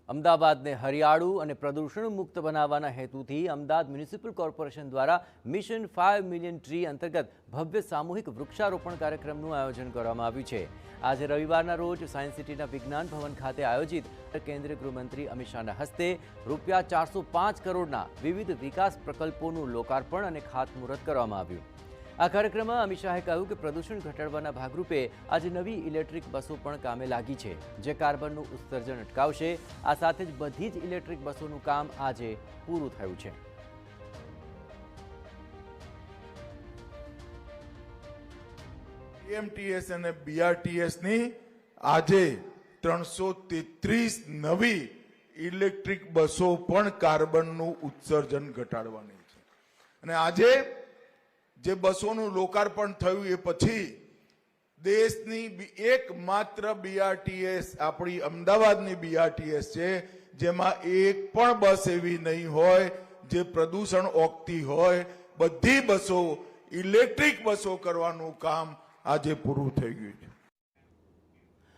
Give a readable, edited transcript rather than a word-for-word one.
અમદાવાદને હરિયાળું અને પ્રદૂષણ મુક્ત બનાવવાના હેતુથી અમદાવાદ મ્યુનિસિપલ કોર્પોરેશન દ્વારા મિશન 5 મિલિયન ટ્રી અંતર્ગત ભવ્ય સામૂહિક વૃક્ષારોપણ કાર્યક્રમનું આયોજન કરવામાં આવ્યું છે। આજે રવિવારના રોજ સાયન્સ સિટીના વિજ્ઞાન ભવન ખાતે આયોજિત કેન્દ્રીય ગૃહમંત્રી અમિત શાહના હસ્તે ₹405 કરોડના વિવિધ વિકાસ પ્રકલ્પોનું લોકાર્પણ અને ખાતમુહૂર્ત કરવામાં આવ્યું। આ કાર્યક્રમમાં અમિત શાહે કહ્યું કે પ્રદૂષણ ઘટાડવાના ભાગરૂપે આજે નવી ઇલેક્ટ્રિક બસો પણ કામે લાગી છે, જે કાર્બનનું ઉત્સર્જન અટકાવશે। આ સાથે જ બધી જ ઇલેક્ટ્રિક બસોનું કામ આજે પૂરું થયું છે। એમટીએસ અને બીઆરટીએસ ની આજે 333 નવી ઇલેક્ટ્રિક બસો પણ કાર્બનનું ઉત્સર્જન ઘટાડવાની છે અને આજે જે બસોનું લોકાર્પણ થયું એ પછી દેશની એકમાત્ર બીઆરટીએસ આપણી અમદાવાદની બીઆરટીએસ છે, જેમાં એક પણ બસ એવી નહીં હોય જે પ્રદૂષણ ઓગતી હોય। બધી બસો ઇલેક્ટ્રિક બસો કરવાનું કામ આજે પૂરું થઈ ગયું છે।